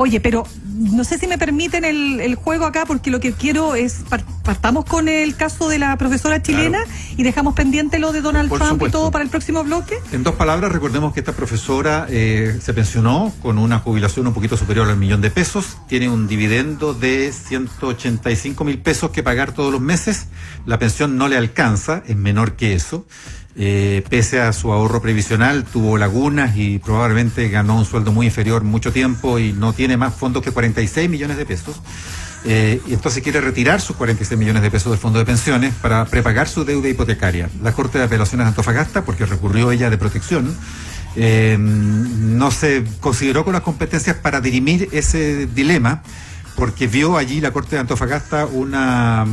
Oye, pero no sé si me permiten el juego acá, porque lo que quiero es, partamos con el caso de la profesora chilena, claro, y dejamos pendiente lo de Donald Trump, supuesto, y todo para el próximo bloque. En dos palabras, recordemos que esta profesora se pensionó con una jubilación un poquito superior al $1.000.000, tiene un dividendo de 185.000 pesos que pagar todos los meses, la pensión no le alcanza, es menor que eso. Pese a su ahorro previsional, tuvo lagunas y probablemente ganó un sueldo muy inferior mucho tiempo y no tiene más fondos que 46 millones de pesos. Y entonces quiere retirar sus 46 millones de pesos del fondo de pensiones para prepagar su deuda hipotecaria. La Corte de Apelaciones de Antofagasta, porque recurrió ella de protección, no se consideró con las competencias para dirimir ese dilema, porque vio allí la Corte de Antofagasta una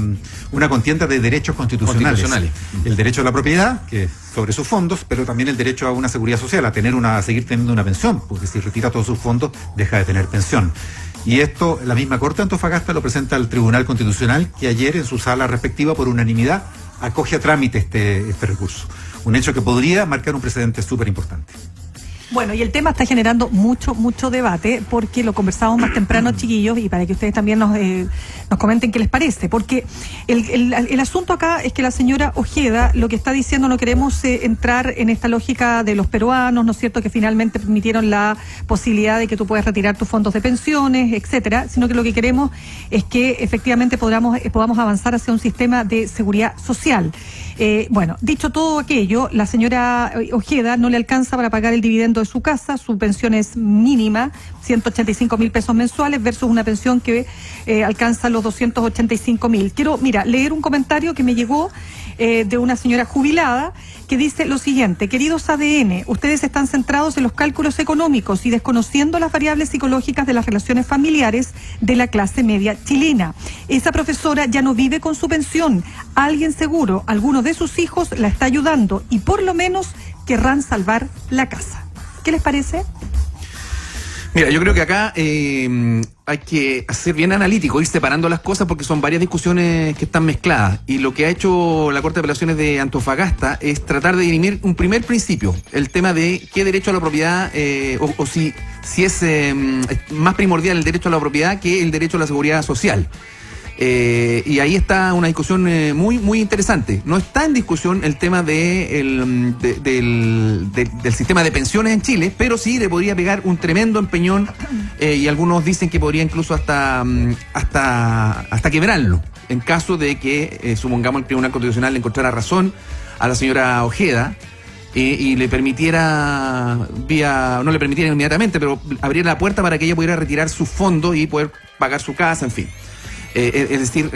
contienda de derechos constitucionales. El derecho a la propiedad, que es sobre sus fondos, pero también el derecho a una seguridad social, a seguir teniendo una pensión, porque si retira todos sus fondos, deja de tener pensión. Y esto, la misma Corte de Antofagasta lo presenta al Tribunal Constitucional, que ayer en su sala respectiva, por unanimidad, acoge a trámite este recurso. Un hecho que podría marcar un precedente súper importante. Bueno, y el tema está generando mucho debate, porque lo conversamos más temprano, chiquillos, y para que ustedes también nos comenten qué les parece, porque el asunto acá es que la señora Ojeda lo que está diciendo, no queremos entrar en esta lógica de los peruanos, ¿no es cierto?, que finalmente permitieron la posibilidad de que tú puedas retirar tus fondos de pensiones, etcétera, sino que lo que queremos es que efectivamente podamos avanzar hacia un sistema de seguridad social. Bueno, dicho todo aquello, la señora Ojeda no le alcanza para pagar el dividendo de su casa, su pensión es mínima, 185.000 pesos mensuales versus una pensión que alcanza los 285.000. Quiero, leer un comentario que me llegó de una señora jubilada que dice lo siguiente: queridos ADN, ustedes están centrados en los cálculos económicos y desconociendo las variables psicológicas de las relaciones familiares de la clase media chilena. Esa profesora ya no vive con su pensión, alguien seguro, alguno de sus hijos la está ayudando y por lo menos querrán salvar la casa. ¿Qué les parece? Mira, yo creo que acá hay que ser bien analítico, ir separando las cosas porque son varias discusiones que están mezcladas. Y lo que ha hecho la Corte de Apelaciones de Antofagasta es tratar de dirimir un primer principio, el tema de qué derecho a la propiedad, o si es más primordial el derecho a la propiedad que el derecho a la seguridad social. Y ahí está una discusión muy interesante. No está en discusión el tema del sistema de pensiones en Chile, pero sí le podría pegar un tremendo empeñón, y algunos dicen que podría incluso hasta quebrarlo, en caso de que, supongamos, el Tribunal Constitucional le encontrara razón a la señora Ojeda, y le permitiera no le permitiera inmediatamente, pero abriera la puerta para que ella pudiera retirar sus fondos y poder pagar su casa, en fin. Es decir,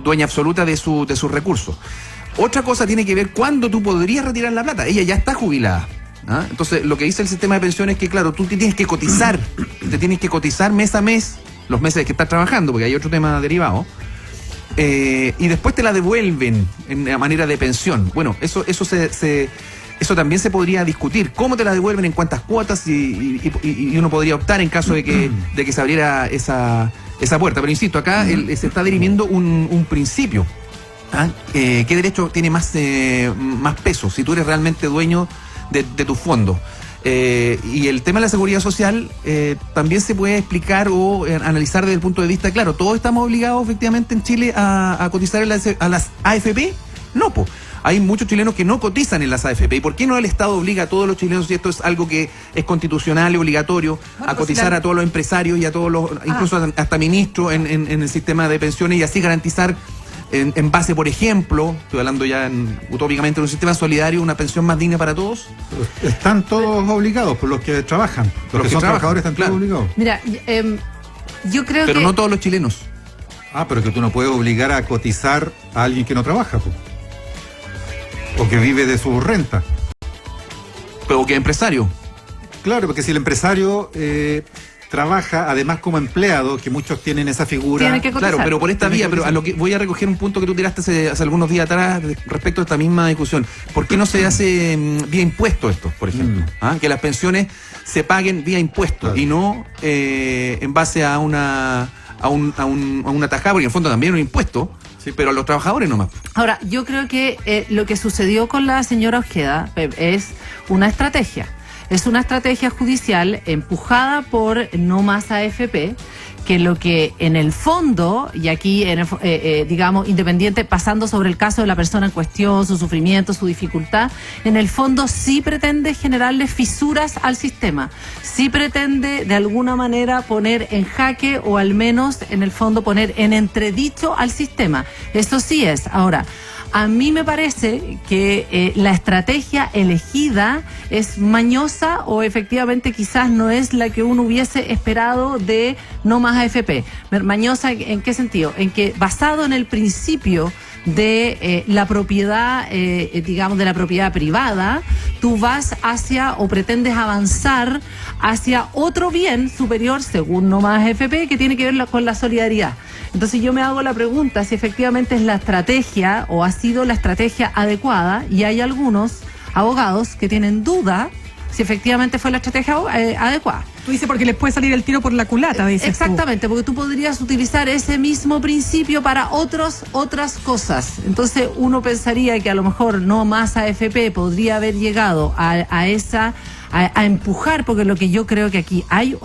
dueña absoluta de sus recursos. Otra cosa tiene que ver cuándo tú podrías retirar la plata. Ella ya está jubilada, ¿ah? Entonces, lo que dice el sistema de pensiones es que, claro, tú te tienes que cotizar mes a mes, los meses que estás trabajando, porque hay otro tema derivado, y después te la devuelven en la manera de pensión. Bueno, eso también se podría discutir. ¿Cómo te la devuelven? ¿En cuántas cuotas? Y uno podría optar en caso de que se abriera esa puerta. Pero insisto, acá se está dirimiendo un principio. ¿Ah? ¿Qué derecho tiene más peso si tú eres realmente dueño de tus fondos? Y el tema de la seguridad social también se puede explicar o analizar desde el punto de vista, claro, todos estamos obligados efectivamente en Chile a cotizar a las AFP. No, pues. Hay muchos chilenos que no cotizan en las AFP. ¿Y por qué no el Estado obliga a todos los chilenos, si esto es algo que es constitucional y obligatorio, a cotizar a todos los empresarios y a todos los, incluso hasta ministros en el sistema de pensiones, y así garantizar en base, por ejemplo, estoy hablando ya utópicamente de un sistema solidario, una pensión más digna para todos? Están todos obligados, por los que trabajan. Los que son trabajadores están todos obligados. Mira, yo creo Pero que... no todos los chilenos. Pero es que tú no puedes obligar a cotizar a alguien que no trabaja, pues. O que vive de su renta. Pero que empresario. Claro, porque si el empresario trabaja además como empleado, que muchos tienen esa figura. Tiene que cotizar. Claro, pero por esta vía, pero a lo que voy a recoger un punto que tú tiraste hace algunos días atrás respecto a esta misma discusión. ¿Por qué no se hace vía impuesto esto, por ejemplo? Que las pensiones se paguen vía impuesto, claro, y no en base a una tajada, porque en el fondo también es un impuesto. Sí, pero a los trabajadores nomás. Ahora, yo creo que lo que sucedió con la señora Ojeda, Pep, es una estrategia. es una estrategia judicial empujada por No Más AFP, que lo que en el fondo, y aquí digamos independiente, pasando sobre el caso de la persona en cuestión, su sufrimiento, su dificultad, en el fondo sí pretende generarle fisuras al sistema, sí pretende de alguna manera poner en jaque o al menos en el fondo poner en entredicho al sistema. Eso sí es. Ahora, a mí me parece que la estrategia elegida es mañosa o efectivamente quizás no es la que uno hubiese esperado de No Más AFP. Mañosa, ¿en qué sentido? En que basado en el principio de la propiedad, digamos, de la propiedad privada, tú vas hacia o pretendes avanzar hacia otro bien superior, según No Más AFP, que tiene que ver con la solidaridad. Entonces yo me hago la pregunta si efectivamente es la estrategia o ha sido la estrategia adecuada, y hay algunos abogados que tienen duda si efectivamente fue la estrategia adecuada. Tú dices porque les puede salir el tiro por la culata, dices exactamente, porque tú podrías utilizar ese mismo principio para otras cosas. Entonces uno pensaría que a lo mejor No Más AFP podría haber llegado a empujar, porque lo que yo creo que aquí hay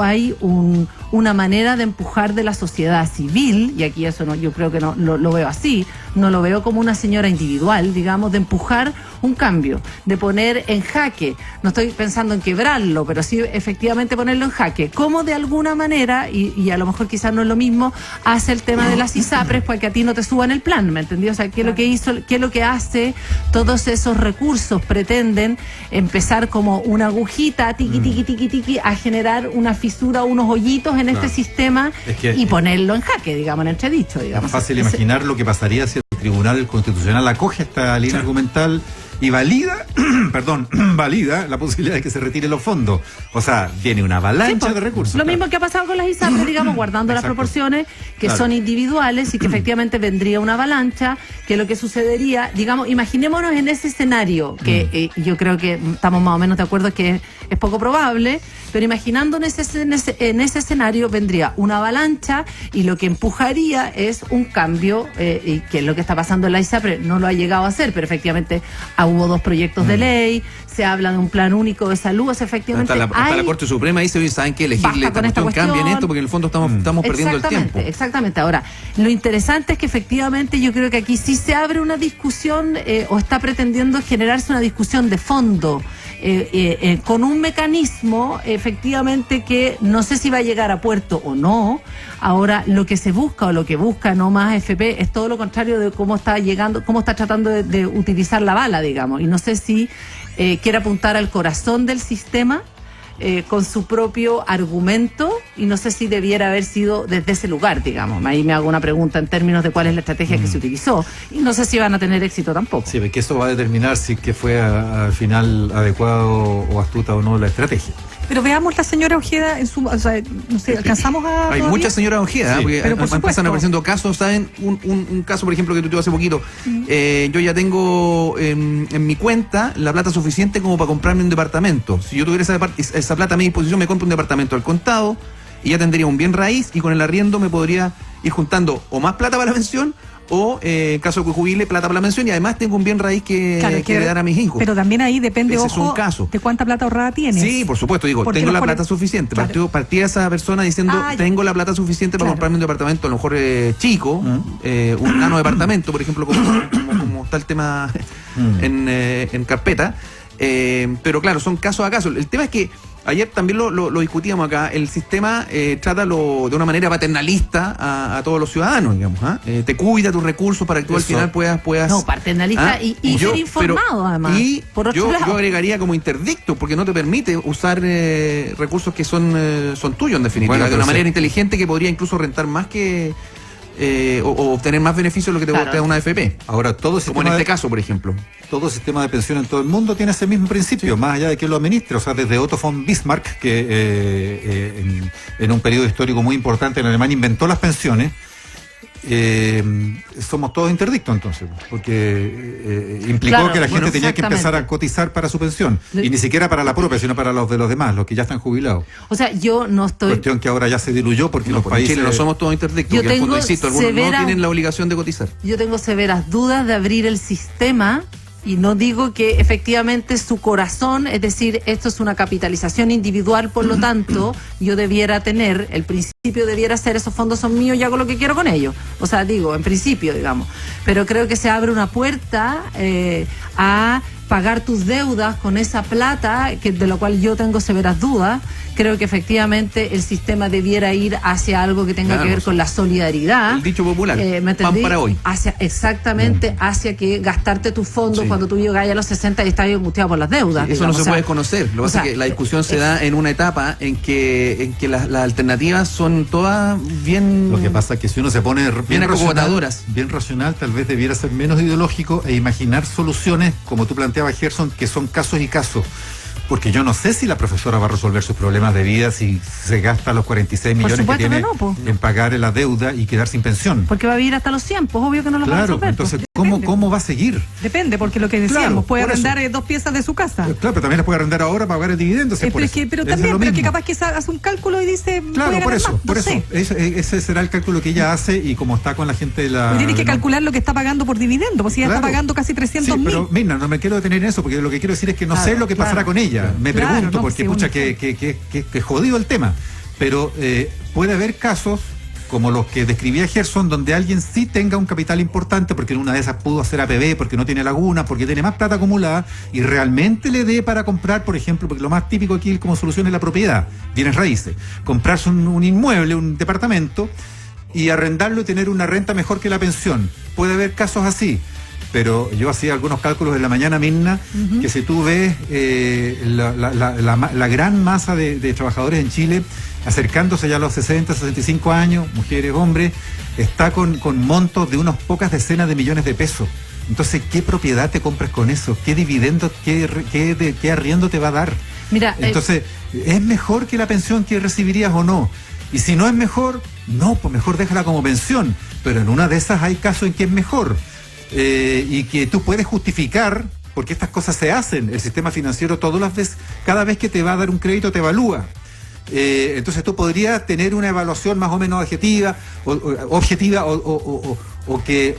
una manera de empujar de la sociedad civil, y aquí eso no, yo creo que no lo veo así, no lo veo como una señora individual, digamos, de empujar un cambio, de poner en jaque, no estoy pensando en quebrarlo, pero sí efectivamente ponerlo en jaque, como de alguna manera, y a lo mejor quizás no es lo mismo, hace el tema de las ISAPRES para que a ti no te suban el plan, ¿me entendí? O sea, ¿qué es lo que hizo, qué es lo que hace? Todos esos recursos pretenden empezar como una agujita, tiqui, a generar una fisura, unos hoyitos en este sistema y ponerlo en jaque, digamos, en entredicho, digamos. Es fácil imaginar lo que pasaría si el Tribunal Constitucional acoge esta línea argumental y valida la posibilidad de que se retiren los fondos. O sea, viene una avalancha de recursos. Lo mismo que ha pasado con las ISAPRES, digamos, guardando las proporciones que son individuales y que efectivamente vendría una avalancha, que lo que sucedería, digamos, imaginémonos en ese escenario, que yo creo que estamos más o menos de acuerdo que es poco probable, pero imaginando en ese escenario vendría una avalancha y lo que empujaría es un cambio, y que es lo que está pasando en la ISAPRE, no lo ha llegado a hacer, pero efectivamente hubo 2 proyectos de ley, se habla de un plan único de salud, o sea, efectivamente hasta la Corte Suprema dice, oye, ¿saben qué? Elegirle esta cuestión, cambien esto, porque en el fondo estamos perdiendo el tiempo. Exactamente. Ahora, lo interesante es que efectivamente yo creo que aquí sí se abre una discusión, o está pretendiendo generarse una discusión de fondo, con un mecanismo efectivamente que no sé si va a llegar a puerto o no. Ahora, lo que se busca o lo que busca No Más AFP es todo lo contrario de cómo está tratando de utilizar la bala, digamos, y no sé si quiere apuntar al corazón del sistema con su propio argumento, y no sé si debiera haber sido desde ese lugar, digamos. Ahí me hago una pregunta en términos de cuál es la estrategia que se utilizó, y no sé si van a tener éxito tampoco. Sí, porque eso va a determinar si que fue al final adecuado o astuta o no la estrategia. Pero veamos la señora Ojeda o sea, no sé, alcanzamos a... Hay muchas señoras Ojeda, porque empiezan apareciendo casos, ¿saben? Un caso, por ejemplo, que tuve hace poquito. Yo ya tengo en mi cuenta la plata suficiente como para comprarme un departamento. Si yo tuviera esa plata a mi disposición, me compro un departamento al contado y ya tendría un bien raíz, y con el arriendo me podría ir juntando o más plata para la pensión, o en caso de que jubile, plata para la pensión, y además tengo un bien raíz que heredar a mis hijos. Pero también ahí depende, ese ojo, es un caso de cuánta plata ahorrada tienes. Sí, por supuesto, digo, tengo la plata suficiente. Claro. Partía esa persona diciendo, tengo la plata suficiente para comprarme un departamento, a lo mejor chico, un nano departamento, por ejemplo, como está el tema en carpeta. Pero claro, son casos a casos. El tema es que ayer también lo discutíamos acá. El sistema trata de una manera paternalista a todos los ciudadanos, digamos. Te cuida tus recursos para que tú al final puedas... No, paternalista y ser informado, además. Y yo agregaría como interdicto, porque no te permite usar recursos que son tuyos, en definitiva, de una manera inteligente que podría incluso rentar más que... o obtener más beneficios de lo que te da una AFP. Ahora, como en este caso, por ejemplo. Todo sistema de pensión en todo el mundo tiene ese mismo principio, más allá de que lo administre. O sea, desde Otto von Bismarck, que en un periodo histórico muy importante en Alemania inventó las pensiones, somos todos interdictos entonces, porque implicó que la gente tenía que empezar a cotizar para su pensión, y ni siquiera para la propia, sino para los de los demás, los que ya están jubilados. O sea, yo no estoy... Cuestión que ahora ya se diluyó porque los países... En Chile no somos todos interdictos, porque al fondo, insisto, algunos no tienen la obligación de cotizar. Yo tengo severas dudas de abrir el sistema y no digo que efectivamente su corazón, es decir, esto es una capitalización individual, por lo tanto, yo debiera tener, el principio debiera ser, esos fondos son míos y hago lo que quiero con ellos. O sea, digo, en principio, digamos. Pero creo que se abre una puerta a pagar tus deudas con esa plata, de lo cual yo tengo severas dudas. Creo que efectivamente el sistema debiera ir hacia algo que tenga que ver con la solidaridad. El dicho popular, ¿me pan para hoy. Exactamente, hacia que gastarte tus fondos cuando tú llegas a los 60 y estás angustiado por las deudas. Sí, eso no se puede conocer. Lo que pasa es que la discusión se da en una etapa en que las alternativas son todas bien... Lo que pasa es que si uno se pone bien acomodadoras, bien racional, tal vez debiera ser menos ideológico e imaginar soluciones, como tú planteabas, Gerson, que son casos y casos. Porque yo no sé si la profesora va a resolver sus problemas de vida si se gasta los 46 millones que tiene en pagar la deuda y quedar sin pensión. Porque va a vivir hasta los 100, pues obvio que no los va a resolver. Entonces, ¿cómo va a seguir? Depende, porque lo que decíamos, puede arrendar 2 piezas de su casa. Claro, pero también las puede arrendar ahora para pagar el dividendo. Pero que capaz que hace un cálculo y dice, claro, por eso. Ese será el cálculo que ella hace, y como está con la gente de la... Tienes que calcular lo que está pagando por dividendo, pues si ella está pagando casi 300.000. Sí, pero mira, no me quiero detener en eso, porque lo que quiero decir es que no sé lo que pasará con ella. Me pregunto, porque que jodido el tema. Pero puede haber casos como los que describía Gerson, donde alguien sí tenga un capital importante, porque en una de esas pudo hacer APB, porque no tiene laguna, porque tiene más plata acumulada, y realmente le dé para comprar, por ejemplo, porque lo más típico aquí como solución es la propiedad, bienes raíces, comprarse un inmueble, un departamento, y arrendarlo y tener una renta mejor que la pensión. Puede haber casos así. Pero yo hacía algunos cálculos en la mañana, Mirna, que si tú ves la gran masa de trabajadores en Chile acercándose ya a los 60, 65 años, mujeres, hombres, está con montos de unas pocas decenas de millones de pesos. Entonces, ¿qué propiedad te compras con eso? ¿Qué dividendo, qué arriendo te va a dar? Mira, entonces, ¿es mejor que la pensión que recibirías o no? Y si no es mejor, no, pues mejor déjala como pensión. Pero en una de esas hay casos en que es mejor. Y que tú puedes justificar, porque estas cosas se hacen, el sistema financiero cada vez que te va a dar un crédito te evalúa. Entonces tú podrías tener una evaluación más o menos objetiva o que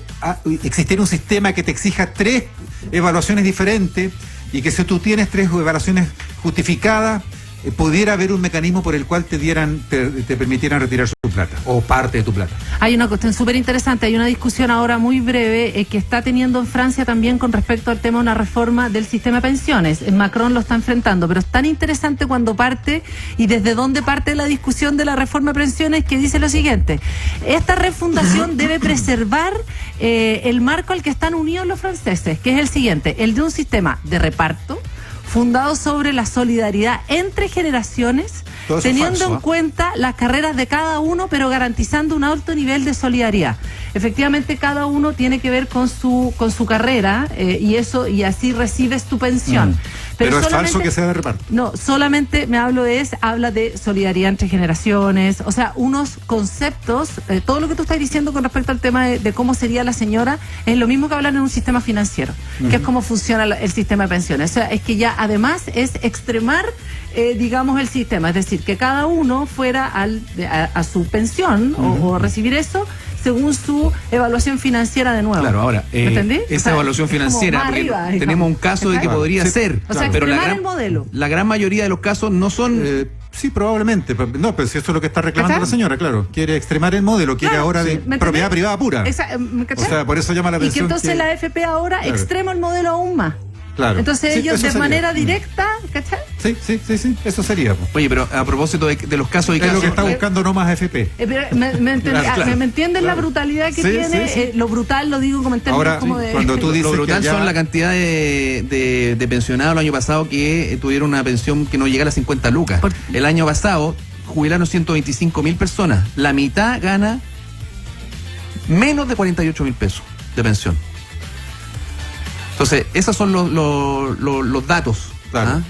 existiera un sistema que te exija 3 evaluaciones diferentes, y que si tú tienes 3 evaluaciones justificadas, pudiera haber un mecanismo por el cual te permitieran retirar su plata o parte de tu plata. Hay una cuestión súper interesante, hay una discusión ahora muy breve que está teniendo en Francia también con respecto al tema de una reforma del sistema de pensiones. Macron lo está enfrentando, pero es tan interesante cuando parte y desde dónde parte la discusión de la reforma de pensiones, que dice lo siguiente: esta refundación debe preservar el marco al que están unidos los franceses, que es el siguiente, el de un sistema de reparto fundado sobre la solidaridad entre generaciones, teniendo en cuenta las carreras de cada uno, pero garantizando un alto nivel de solidaridad. Efectivamente, cada uno tiene que ver con su carrera, y así recibes tu pensión. Pero es falso que sea de reparto. No, solamente habla de solidaridad entre generaciones, o sea, unos conceptos, todo lo que tú estás diciendo con respecto al tema de cómo sería la señora, es lo mismo que hablar en un sistema financiero, que es cómo funciona el sistema de pensiones. O sea, es que ya además es extremar, digamos, el sistema, es decir, que cada uno fuera a su pensión o recibir eso según su evaluación financiera de nuevo. Claro, ahora, ¿entendí? Esa evaluación financiera, porque arriba, tenemos un caso de que podría ser, o sea, pero el modelo. La gran mayoría de los casos no son... Sí, probablemente. No, pero si eso es lo que está reclamando la señora, claro. Quiere extremar el modelo, quiere ahora de propiedad privada pura. O sea, por eso llama la atención. Y que entonces la AFP ahora extrema el modelo aún más. Claro. Entonces ellos de manera directa, ¿cachai? Sí, eso sería. Oye, pero a propósito de los casos y casos... Es lo que está buscando buscando no más AFP. ¿Me entienden la brutalidad que tiene? Sí. Lo brutal lo digo como en términos ahora, como de... Cuando tú dices lo brutal son la cantidad de pensionados el año pasado que tuvieron una pensión que no llega a las 50 lucas. El año pasado jubilaron 125.000 personas. La mitad gana menos de 48.000 pesos de pensión. Entonces, esos son los datos. Claro.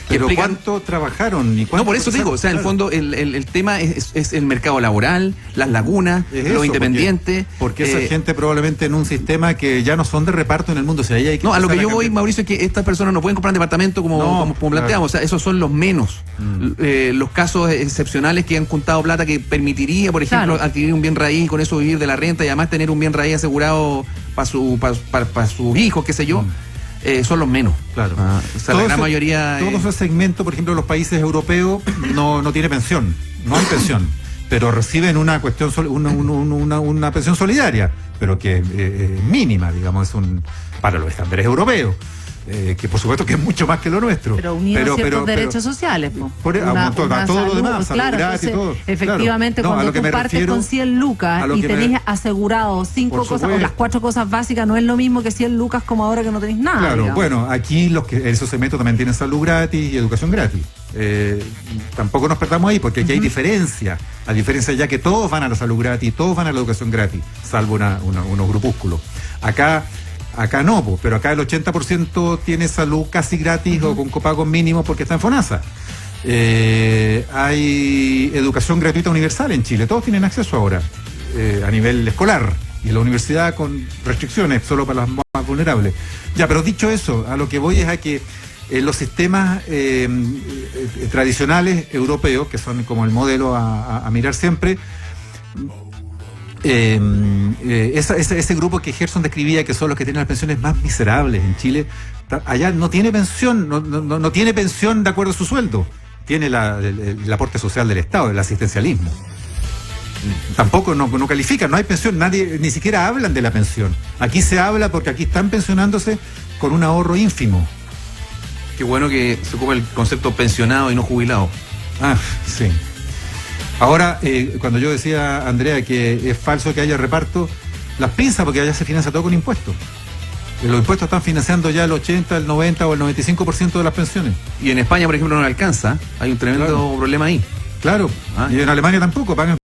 Pero ¿cuánto trabajaron? ¿Y cuánto por eso digo, o sea, en el fondo el tema es el mercado laboral, las lagunas, los independientes. Porque esa gente probablemente en un sistema que ya no son de reparto en el mundo. O sea, ahí hay que a lo que yo voy, Mauricio, es que estas personas no pueden comprar un departamento como planteamos. O sea, esos son los menos. Los casos excepcionales que han juntado plata que permitiría, por ejemplo, adquirir un bien raíz y con eso vivir de la renta y además tener un bien raíz asegurado para sus hijos, qué sé yo. son los menos. Claro. O sea, la gran mayoría... Todo ese segmento, por ejemplo, los países europeos no tiene pensión, no hay pensión, pero reciben una cuestión una pensión solidaria, pero que es mínima, digamos, para los estándares europeos. Que por supuesto que es mucho más que lo nuestro. Pero unido a ciertos derechos sociales. A todo lo demás, salud gratis y todo. Efectivamente, claro. Cuando tú partes con 100 lucas y tenés asegurado 5 cosas, o las 4 cosas básicas, no es lo mismo que 100 lucas como ahora que no tenés nada. Claro, digamos. bueno, aquí esos segmentos también tienen salud gratis y educación gratis. Tampoco nos perdamos ahí, porque aquí hay diferencia. A diferencia ya que todos van a la salud gratis, todos van a la educación gratis, salvo unos grupúsculos. Acá no, pero acá el 80% tiene salud casi gratis o con copagos mínimos porque está en FONASA. Hay educación gratuita universal en Chile, todos tienen acceso ahora a nivel escolar, y en la universidad con restricciones solo para las más vulnerables. Ya, pero dicho eso, a lo que voy es a que los sistemas tradicionales europeos, que son como el modelo a mirar siempre, ese grupo que Gerson describía, que son los que tienen las pensiones más miserables en Chile, allá no tiene pensión, no tiene pensión de acuerdo a su sueldo, tiene el aporte social del Estado, el asistencialismo. Tampoco no califican, no hay pensión, nadie, ni siquiera hablan de la pensión. Aquí se habla porque aquí están pensionándose con un ahorro ínfimo. Qué bueno que se ocupa el concepto pensionado y no jubilado. Sí. Ahora, cuando yo decía, Andrea, que es falso que haya reparto, las pinzas, porque allá se financia todo con impuestos. Los impuestos están financiando ya el 80, el 90 o el 95% de las pensiones. Y en España, por ejemplo, no le alcanza. Hay un tremendo problema ahí. Claro. Y en Alemania tampoco, pagan